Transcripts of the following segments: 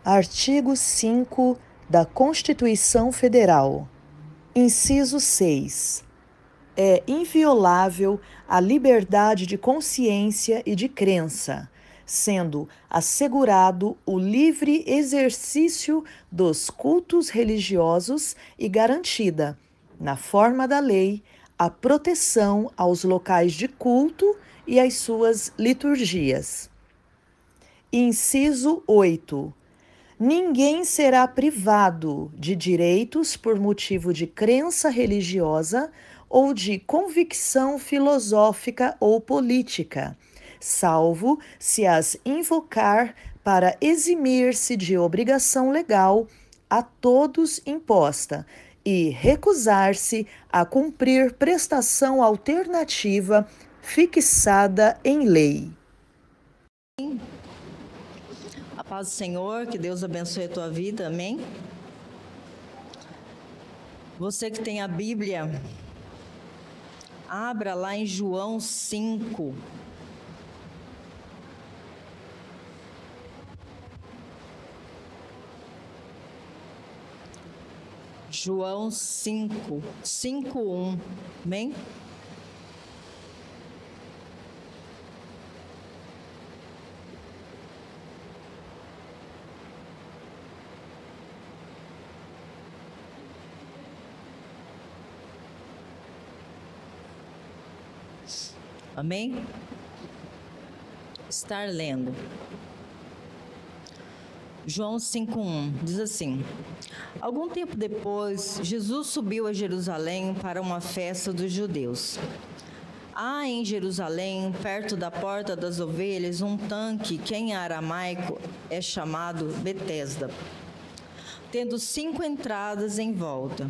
Artigo 5 da Constituição Federal. Inciso 6. É inviolável a liberdade de consciência e de crença, sendo assegurado o livre exercício dos cultos religiosos e garantida, na forma da lei, a proteção aos locais de culto e às suas liturgias. Inciso 8. Ninguém será privado de direitos por motivo de crença religiosa ou de convicção filosófica ou política, salvo se as invocar para eximir-se de obrigação legal a todos imposta e recusar-se a cumprir prestação alternativa fixada em lei. A paz do Senhor, que Deus abençoe a tua vida, amém? Você que tem a Bíblia, abra lá em João 5. João 5, 5:1, amém? Amém? Estar lendo. João 5:1 diz assim: Algum tempo depois, Jesus subiu a Jerusalém para uma festa dos judeus. Há em Jerusalém, perto da Porta das Ovelhas, um tanque que em aramaico é chamado Betesda, tendo 5 entradas em volta.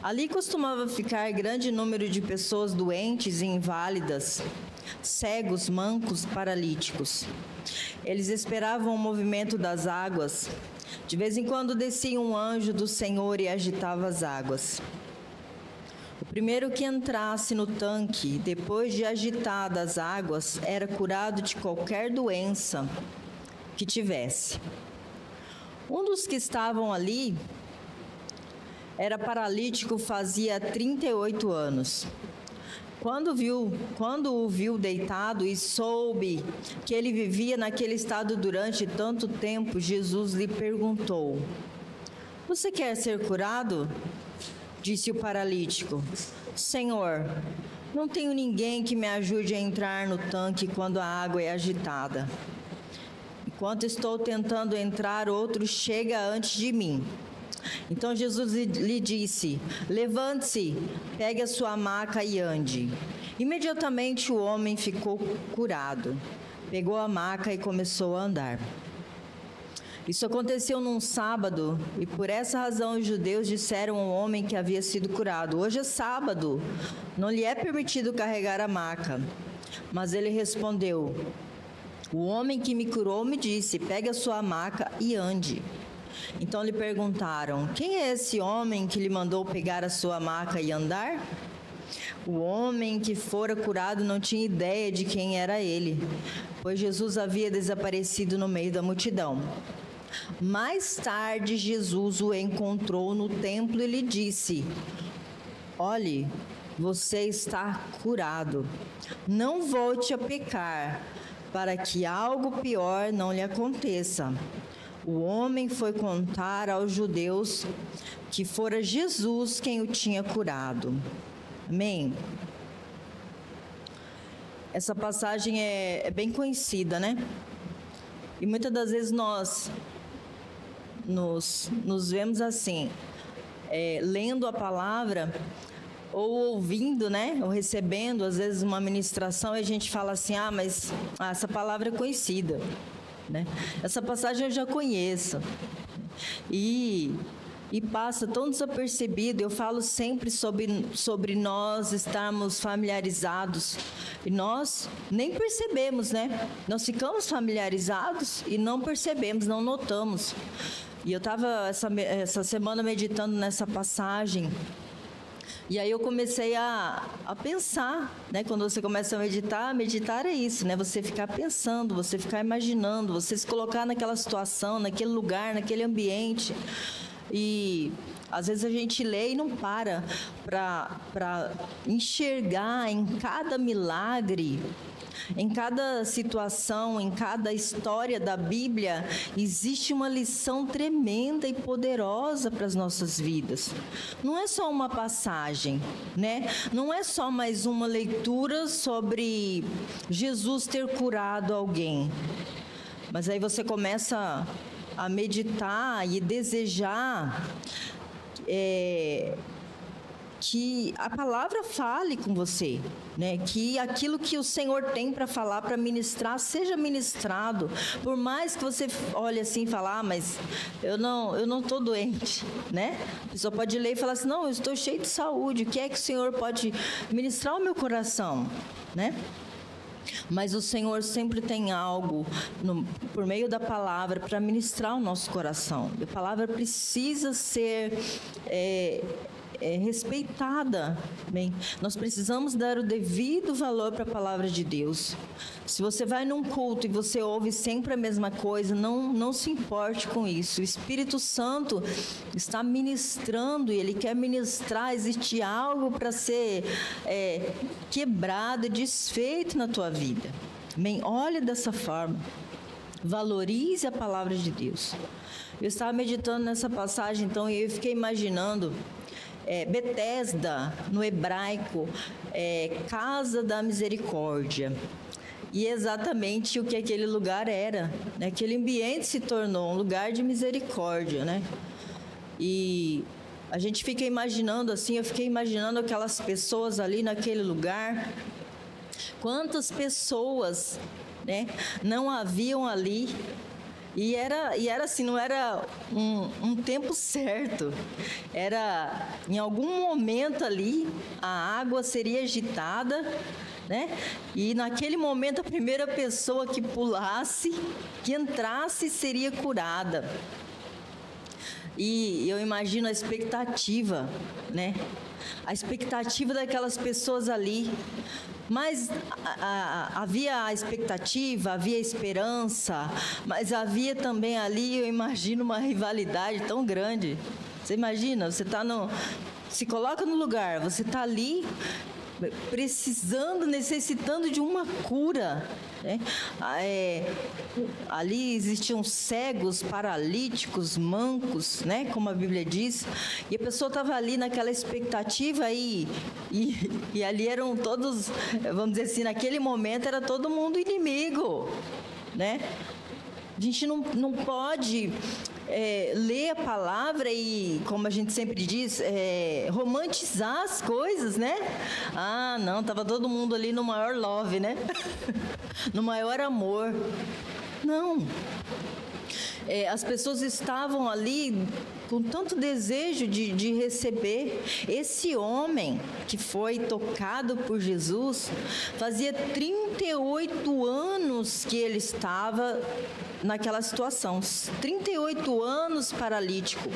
Ali costumava ficar grande número de pessoas doentes e inválidas, cegos, mancos, paralíticos. Eles esperavam o movimento das águas. De vez em quando descia um anjo do Senhor e agitava as águas. O primeiro que entrasse no tanque, depois de agitadas as águas, era curado de qualquer doença que tivesse. Um dos que estavam ali era paralítico, fazia 38 anos. Quando o viu deitado e soube que ele vivia naquele estado durante tanto tempo, Jesus lhe perguntou: Você quer ser curado? Disse o paralítico: Senhor, não tenho ninguém que me ajude a entrar no tanque quando a água é agitada. Enquanto estou tentando entrar, outro chega antes de mim. Então Jesus lhe disse: Levante-se, pegue a sua maca e ande. Imediatamente o homem ficou curado. Pegou a maca e começou a andar. Isso aconteceu num sábado, e por essa razão os judeus disseram ao homem que havia sido curado: Hoje é sábado, não lhe é permitido carregar a maca. Mas ele respondeu: O homem que me curou me disse: Pegue a sua maca e ande. Então lhe perguntaram: Quem é esse homem que lhe mandou pegar a sua maca e andar? O homem que fora curado não tinha ideia de quem era ele, pois Jesus havia desaparecido no meio da multidão. Mais tarde, Jesus o encontrou no templo e lhe disse: Olhe, você está curado. Não volte a pecar, para que algo pior não lhe aconteça. O homem foi contar aos judeus que fora Jesus quem o tinha curado. Amém? Essa passagem é bem conhecida, né? E muitas das vezes nós nos vemos assim, lendo a palavra ou ouvindo, né? Ou recebendo, às vezes, uma ministração e a gente fala assim: mas essa palavra é conhecida. Né? Essa passagem eu já conheço e passa tão desapercebido. Eu falo sempre sobre nós estarmos familiarizados e nós nem percebemos, né? Nós ficamos familiarizados e não percebemos, não notamos. E eu estava essa semana meditando nessa passagem E aí eu comecei a pensar, né? Quando você começa a meditar é isso, né? Você ficar pensando, você ficar imaginando, você se colocar naquela situação, naquele lugar, naquele ambiente. E às vezes a gente lê e não para enxergar em cada milagre, em cada situação, em cada história da Bíblia, existe uma lição tremenda e poderosa para as nossas vidas. Não é só uma passagem, né? Não é só mais uma leitura sobre Jesus ter curado alguém. Mas aí você começa a meditar e desejar que a palavra fale com você, né? Que aquilo que o Senhor tem para falar, para ministrar, seja ministrado. Por mais que você olhe assim e fale, mas eu não estou doente, né? A pessoa pode ler e falar assim, não, eu estou cheio de saúde, o que é que o Senhor pode ministrar ao meu coração, né? Mas o Senhor sempre tem algo por meio da palavra para ministrar o nosso coração. A palavra precisa ser respeitada. Bem, nós precisamos dar o devido valor para a palavra de Deus. Se você vai num culto e você ouve sempre a mesma coisa, não se importe com isso. O Espírito Santo está ministrando e Ele quer ministrar. Existe algo para ser quebrado e desfeito na tua vida. Bem, olhe dessa forma. Valorize a palavra de Deus. Eu estava meditando nessa passagem, então, e eu fiquei imaginando Betesda, no hebraico, Casa da Misericórdia. E exatamente o que aquele lugar era, né? Aquele ambiente se tornou um lugar de misericórdia, né? E a gente fica imaginando assim, eu fiquei imaginando aquelas pessoas ali naquele lugar. Quantas pessoas, né, não haviam ali. E era assim, não era um tempo certo. Era em algum momento ali a água seria agitada, né? E naquele momento a primeira pessoa que pulasse, que entrasse, seria curada. E eu imagino a expectativa, né? A expectativa daquelas pessoas ali. Mas havia a expectativa, havia a esperança, mas havia também ali, eu imagino, uma rivalidade tão grande. Você imagina, você se coloca no lugar, você está ali precisando, necessitando de uma cura, né? Ali existiam cegos, paralíticos, mancos, né? Como a Bíblia diz, e a pessoa estava ali naquela expectativa e ali eram todos, vamos dizer assim, naquele momento era todo mundo inimigo, né? A gente não pode ler a palavra e, como a gente sempre diz, romantizar as coisas, né? Ah, não, estava todo mundo ali no maior love, né? No maior amor. Não. As pessoas estavam ali com tanto desejo de receber. Esse homem que foi tocado por Jesus, fazia 38 anos que ele estava naquela situação, 38 anos paralítico.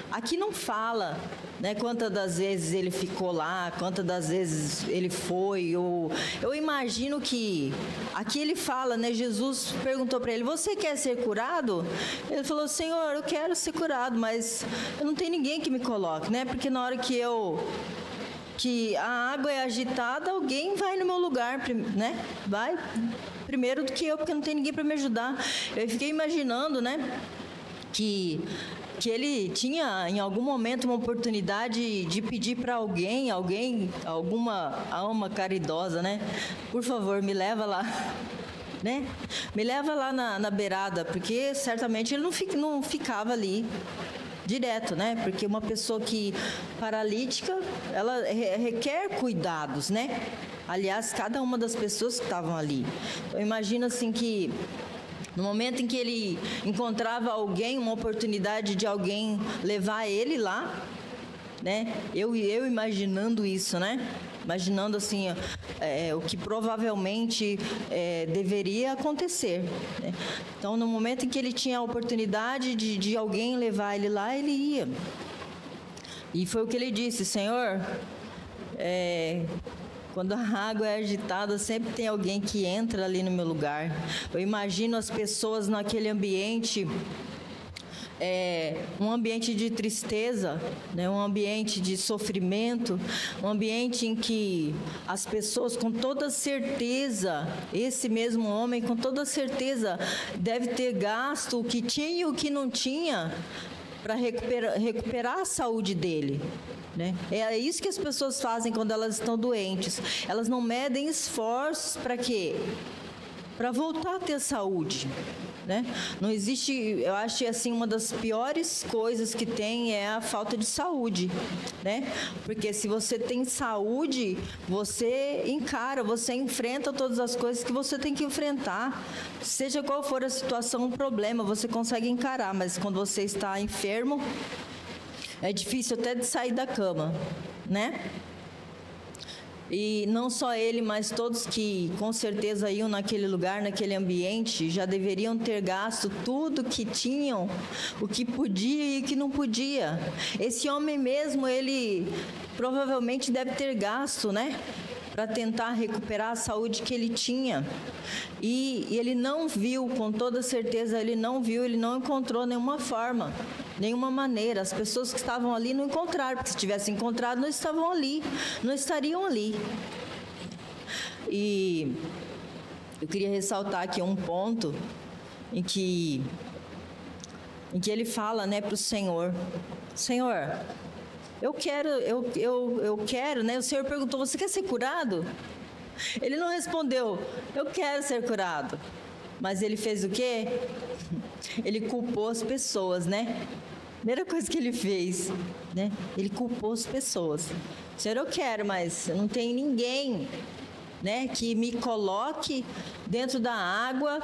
Aqui não fala, né, quantas das vezes ele ficou lá, quantas das vezes ele foi. Eu imagino que aqui ele fala, né, Jesus perguntou para ele, você quer ser curado? Ele falou, Senhor, eu quero ser curado, mas eu não tenho ninguém que me coloque, né? Porque na hora que a água é agitada, alguém vai no meu lugar, né? Vai primeiro do que eu, porque não tem ninguém para me ajudar. Eu fiquei imaginando, né, que ele tinha em algum momento uma oportunidade de pedir para alguém, alguma alma caridosa, né? Por favor, me leva lá, né? Me leva lá na beirada, porque certamente ele não ficava ali direto, né? Porque uma pessoa paralítica, ela requer cuidados, né? Aliás, cada uma das pessoas que estavam ali. Eu imagino assim que no momento em que ele encontrava alguém, uma oportunidade de alguém levar ele lá, né? Eu imaginando isso, né? Imaginando assim, o que provavelmente deveria acontecer, né? Então, no momento em que ele tinha a oportunidade de alguém levar ele lá, ele ia. E foi o que ele disse: Senhor, quando a água é agitada, sempre tem alguém que entra ali no meu lugar. Eu imagino as pessoas naquele ambiente, um ambiente de tristeza, né? Um ambiente de sofrimento, um ambiente em que as pessoas, com toda certeza, esse mesmo homem, com toda certeza, deve ter gasto o que tinha e o que não tinha para recuperar a saúde dele, né? É isso que as pessoas fazem quando elas estão doentes. Elas não medem esforços para quê? Para voltar a ter saúde, né? Não existe, eu acho assim, uma das piores coisas que tem é a falta de saúde, né? Porque se você tem saúde, você encara, você enfrenta todas as coisas que você tem que enfrentar. Seja qual for a situação, o problema, você consegue encarar, mas quando você está enfermo, é difícil até de sair da cama, né? E não só ele, mas todos que com certeza iam naquele lugar, naquele ambiente, já deveriam ter gasto tudo que tinham, o que podia e o que não podia. Esse homem mesmo, ele provavelmente deve ter gasto, né? Para tentar recuperar a saúde que ele tinha. E ele não viu, com toda certeza, ele não encontrou nenhuma forma, nenhuma maneira. As pessoas que estavam ali não encontraram, porque se tivessem encontrado, não estavam ali, não estariam ali. E eu queria ressaltar aqui um ponto em que ele fala, né, para o Senhor: Senhor, eu quero, né? O Senhor perguntou: você quer ser curado? Ele não respondeu: eu quero ser curado. Mas ele fez o quê? Ele culpou as pessoas, né? Primeira coisa que ele fez, né? Ele culpou as pessoas. Senhor, eu quero, mas não tem ninguém, né, que me coloque dentro da água.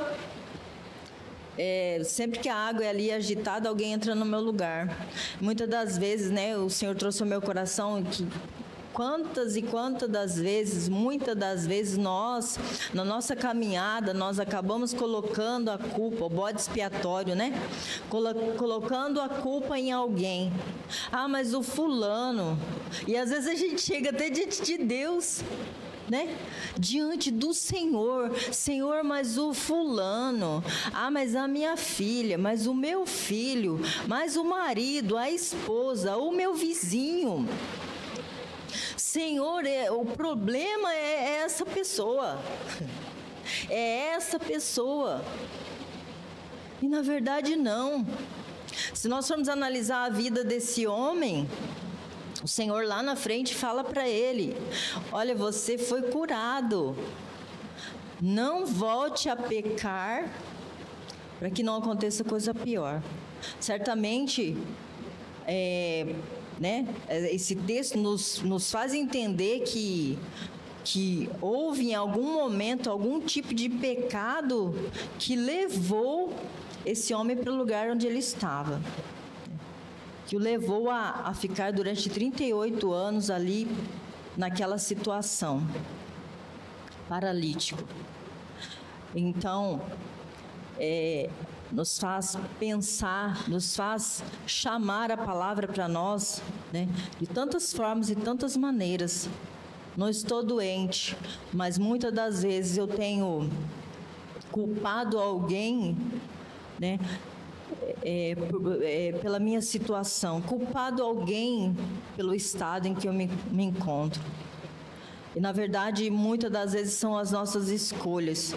Sempre que a água é ali agitada, alguém entra no meu lugar. Muitas das vezes, né, o Senhor trouxe ao meu coração que muitas das vezes nós, na nossa caminhada, nós acabamos colocando a culpa, o bode expiatório, né? Colocando a culpa em alguém. Ah, mas o fulano. E às vezes a gente chega até diante de Deus, né? Diante do Senhor: Senhor, mas o fulano, mas a minha filha, mas o meu filho, mas o marido, a esposa, o meu vizinho. Senhor, o problema é essa pessoa, é essa pessoa. E na verdade não. Se nós formos analisar a vida desse homem, o Senhor lá na frente fala para ele: olha, você foi curado, não volte a pecar para que não aconteça coisa pior. Certamente, né, esse texto nos faz entender que houve em algum momento algum tipo de pecado que levou esse homem para o lugar onde ele estava, que o levou a ficar durante 38 anos ali naquela situação, paralítico. Então, nos faz pensar, nos faz chamar a palavra para nós, né, de tantas formas e tantas maneiras. Não estou doente, mas muitas das vezes eu tenho culpado alguém, né, pela minha situação, culpado alguém pelo estado em que eu me encontro. E na verdade, muitas das vezes são as nossas escolhas.